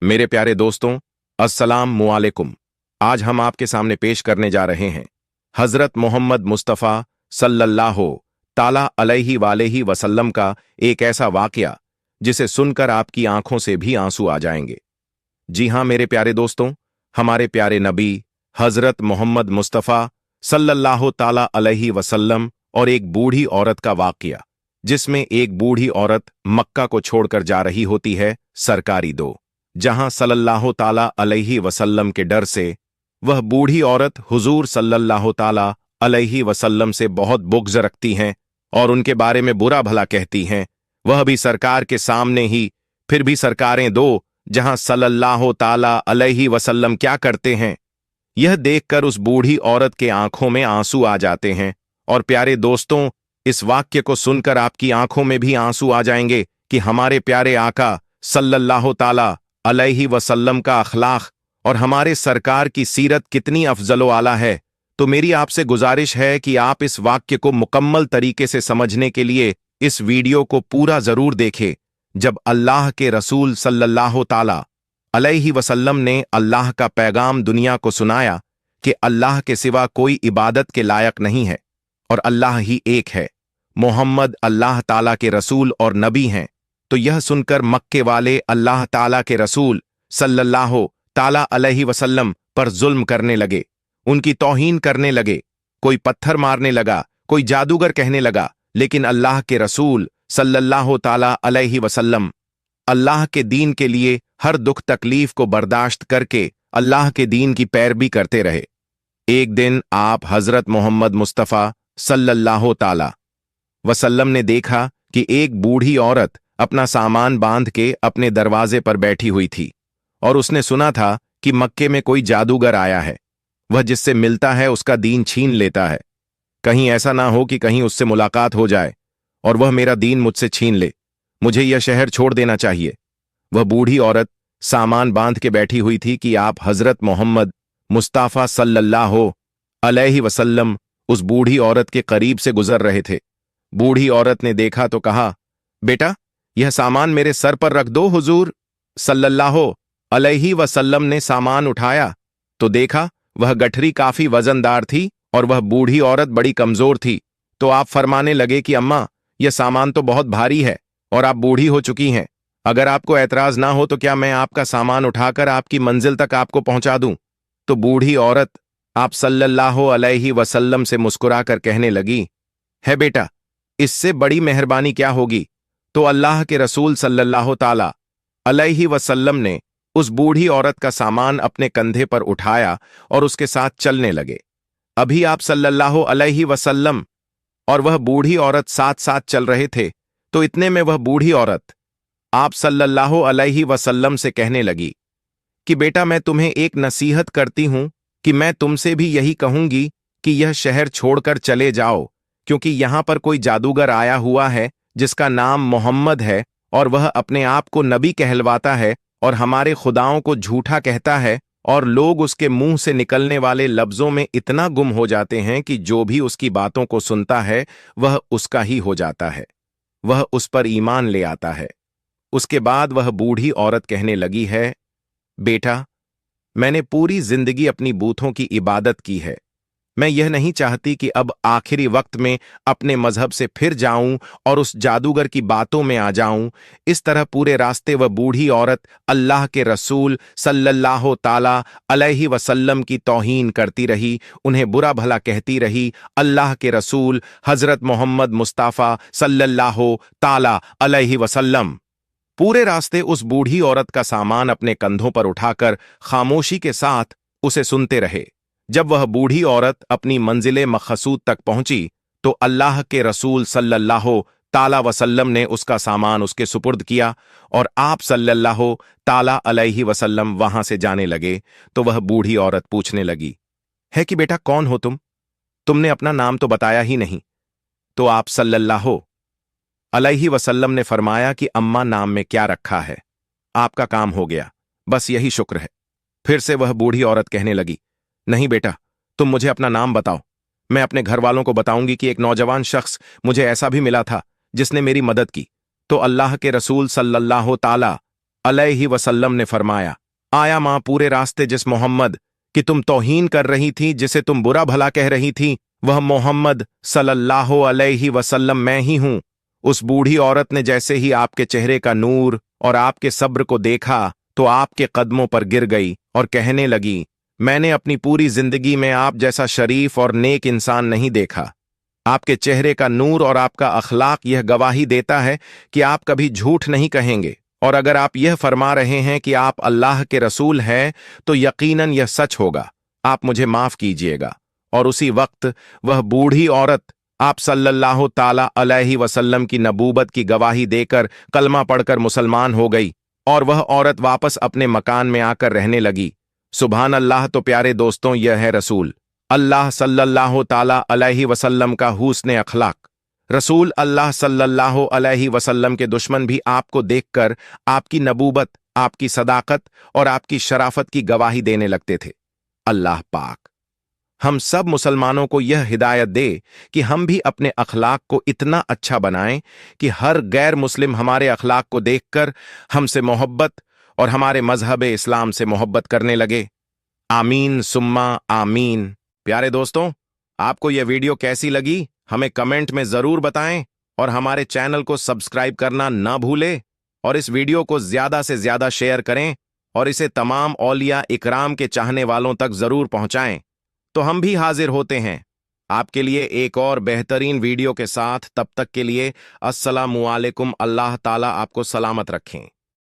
मेरे प्यारे दोस्तों, अस्सलाम वालेकुम। आज हम आपके सामने पेश करने जा रहे हैं हजरत मोहम्मद मुस्तफ़ा सल्लल्लाहु ताला अलैहि वालेहि वसल्लम का एक ऐसा वाकया जिसे सुनकर आपकी आंखों से भी आंसू आ जाएंगे। जी हां मेरे प्यारे दोस्तों, हमारे प्यारे नबी हजरत मोहम्मद मुस्तफ़ा सल्लल्लाहु ताला अलैहि वसल्लम और एक बूढ़ी औरत का वाकया, जिसमें एक बूढ़ी औरत मक्का को छोड़कर जा रही होती है सरकारी दो, जहां सल्लल्लाहु ताला अलैहि वसल्लम के डर से वह बूढ़ी औरत हुजूर सल्लल्लाहु ताला अलैहि वसल्लम से बहुत बुग़्ज़ रखती हैं और उनके बारे में बुरा भला कहती हैं, वह भी सरकार के सामने ही। फिर भी सरकारें दो, जहां सल्लल्लाहु ताला अलैहि वसल्लम क्या करते हैं, यह देखकर उस बूढ़ी औरत के आंखों में आंसू आ जाते हैं। और प्यारे दोस्तों, इस वाक्य को सुनकर आपकी आंखों में भी आंसू आ जाएंगे कि हमारे प्यारे आका सल्लल्लाहु ताला अलैहि वसल्लम का अखलाक और हमारे सरकार की सीरत कितनी अफजलो आला है। तो मेरी आपसे गुजारिश है कि आप इस वाक्य को मुकम्मल तरीके से समझने के लिए इस वीडियो को पूरा जरूर देखें। जब अल्लाह के रसूल सल्लल्लाहु ताला अलैहि वसल्लम ने अल्लाह का पैगाम दुनिया को सुनाया कि अल्लाह के सिवा कोई इबादत के लायक नहीं है और अल्लाह ही एक है, मोहम्मद अल्लाह ताला के रसूल और नबी हैं, तो यह सुनकर मक्के वाले अल्लाह ताला के रसूल सल्लल्लाहु ताला अलैहि वसल्लम पर जुल्म करने लगे, उनकी तौहीन करने लगे। कोई पत्थर मारने लगा, कोई जादूगर कहने लगा, लेकिन अल्लाह के रसूल सल्लल्लाहु ताला अलैहि वसल्लम अल्लाह के दीन के लिए हर दुख तकलीफ को बर्दाश्त करके अल्लाह के दीन की पैरवी करते रहे। एक दिन आप हजरत मोहम्मद मुस्तफ़ा सल्लल्लाहु ताला वसल्लम ने देखा कि एक बूढ़ी औरत अपना सामान बांध के अपने दरवाजे पर बैठी हुई थी और उसने सुना था कि मक्के में कोई जादूगर आया है, वह जिससे मिलता है उसका दीन छीन लेता है। कहीं ऐसा ना हो कि कहीं उससे मुलाकात हो जाए और वह मेरा दीन मुझसे छीन ले, मुझे यह शहर छोड़ देना चाहिए। वह बूढ़ी औरत सामान बांध के बैठी हुई थी कि आप हजरत मोहम्मद मुस्तफ़ा सल्लल्लाहु अलैहि वसल्लम उस बूढ़ी औरत के करीब से गुजर रहे थे। बूढ़ी औरत ने देखा तो कहा, बेटा यह सामान मेरे सर पर रख दो। हुजूर सल्लल्लाहु अलैहि वसल्लम ने सामान उठाया तो देखा वह गठरी काफी वजनदार थी और वह बूढ़ी औरत बड़ी कमजोर थी। तो आप फरमाने लगे कि अम्मा, यह सामान तो बहुत भारी है और आप बूढ़ी हो चुकी हैं, अगर आपको ऐतराज ना हो तो क्या मैं आपका सामान उठाकर आपकी मंजिल तक आपको पहुंचा दूं। तो बूढ़ी औरत आप सल्लल्लाहु अलैहि वसल्लम से मुस्कुराकर कहने लगी, है बेटा, इससे बड़ी मेहरबानी क्या होगी। तो अल्लाह के रसूल सल्लल्लाहु ताला अलैहि वसल्लम ने उस बूढ़ी औरत का सामान अपने कंधे पर उठाया और उसके साथ चलने लगे। अभी आप सल्लल्लाहु अलैहि वसल्लम और वह बूढ़ी औरत साथ साथ चल रहे थे, तो इतने में वह बूढ़ी औरत आप सल्लल्लाहु अलैहि वसल्लम से कहने लगी कि बेटा, मैं तुम्हें एक नसीहत करती हूं कि मैं तुमसे भी यही कहूंगी कि यह शहर छोड़कर चले जाओ, क्योंकि यहां पर कोई जादूगर आया हुआ है जिसका नाम मोहम्मद है और वह अपने आप को नबी कहलवाता है और हमारे खुदाओं को झूठा कहता है, और लोग उसके मुंह से निकलने वाले लफ्जों में इतना गुम हो जाते हैं कि जो भी उसकी बातों को सुनता है वह उसका ही हो जाता है, वह उस पर ईमान ले आता है। उसके बाद वह बूढ़ी औरत कहने लगी है, बेटा, मैंने पूरी जिंदगी अपनी बूथों की इबादत की है, मैं यह नहीं चाहती कि अब आखिरी वक्त में अपने मजहब से फिर जाऊं और उस जादूगर की बातों में आ जाऊं। इस तरह पूरे रास्ते वह बूढ़ी औरत अल्लाह के रसूल सल्लल्लाहु ताला अलैहि वसल्लम की तौहीन करती रही, उन्हें बुरा भला कहती रही। अल्लाह के रसूल हजरत मोहम्मद मुस्तफ़ा सल्लल्लाहु ताला अलैहि वसल्लम पूरे रास्ते उस बूढ़ी औरत का सामान अपने कंधों पर उठाकर खामोशी के साथ उसे सुनते रहे। जब वह बूढ़ी औरत अपनी मंजिले मखसूद तक पहुंची तो अल्लाह के रसूल सल्लल्लाहु ताला वसल्लम ने उसका सामान उसके सुपुर्द किया और आप सल्लल्लाहु ताला अलैहि वसल्लम वहां से जाने लगे। तो वह बूढ़ी औरत पूछने लगी है कि बेटा, कौन हो तुम? तुमने अपना नाम तो बताया ही नहीं। तो आप सल्लल्लाहु अलैहि वसल्लम ने फरमाया कि अम्मा, नाम में क्या रखा है, आपका काम हो गया, बस यही शुक्र है। फिर से वह बूढ़ी औरत कहने लगी, नहीं बेटा, तुम मुझे अपना नाम बताओ, मैं अपने घर वालों को बताऊंगी कि एक नौजवान शख्स मुझे ऐसा भी मिला था जिसने मेरी मदद की। तो अल्लाह के रसूल सल्लल्लाहु ताला अलैहि वसल्लम ने फरमाया, आया मां पूरे रास्ते जिस मोहम्मद कि तुम तौहीन कर रही थी, जिसे तुम बुरा भला कह रही थी, वह मोहम्मद सल्लल्लाहु अलैहि वसल्लम मैं ही हूं। उस बूढ़ी औरत ने जैसे ही आपके चेहरे का नूर और आपके सब्र को देखा तो आपके कदमों पर गिर गई और कहने लगी, मैंने अपनी पूरी जिंदगी में आप जैसा शरीफ और नेक इंसान नहीं देखा। आपके चेहरे का नूर और आपका अखलाक यह गवाही देता है कि आप कभी झूठ नहीं कहेंगे, और अगर आप यह फरमा रहे हैं कि आप अल्लाह के रसूल हैं तो यकीनन यह सच होगा। आप मुझे माफ कीजिएगा। और उसी वक्त वह बूढ़ी औरत आप सल्लल्लाहु ताला अलैहि वसल्लम की नबूबत की गवाही देकर कलमा पढ़कर मुसलमान हो गई, और वह औरत वापस अपने मकान में आकर रहने लगी। सुभान अल्लाह। तो प्यारे दोस्तों, यह है रसूल अल्लाह सल्लल्लाहु ताला अलैहि वसल्लम का हुस्न अखलाक। रसूल अल्लाह सल्लल्लाहु अलैहि वसल्लम के दुश्मन भी आपको देखकर आपकी नबूबत, आपकी सदाकत और आपकी शराफत की गवाही देने लगते थे। अल्लाह पाक हम सब मुसलमानों को यह हिदायत दे कि हम भी अपने अखलाक को इतना अच्छा बनाएं कि हर गैर मुस्लिम हमारे अखलाक को देखकर हमसे मोहब्बत और हमारे मजहब इस्लाम से मोहब्बत करने लगे। आमीन सुम्मा आमीन। प्यारे दोस्तों, आपको यह वीडियो कैसी लगी हमें कमेंट में जरूर बताएं, और हमारे चैनल को सब्सक्राइब करना ना भूलें, और इस वीडियो को ज्यादा से ज्यादा शेयर करें और इसे तमाम औलिया इकराम के चाहने वालों तक जरूर पहुंचाएं। तो हम भी हाजिर होते हैं आपके लिए एक और बेहतरीन वीडियो के साथ। तब तक के लिए अस्सलामु अलैकुम। अल्लाह ताला आपको सलामत रखें।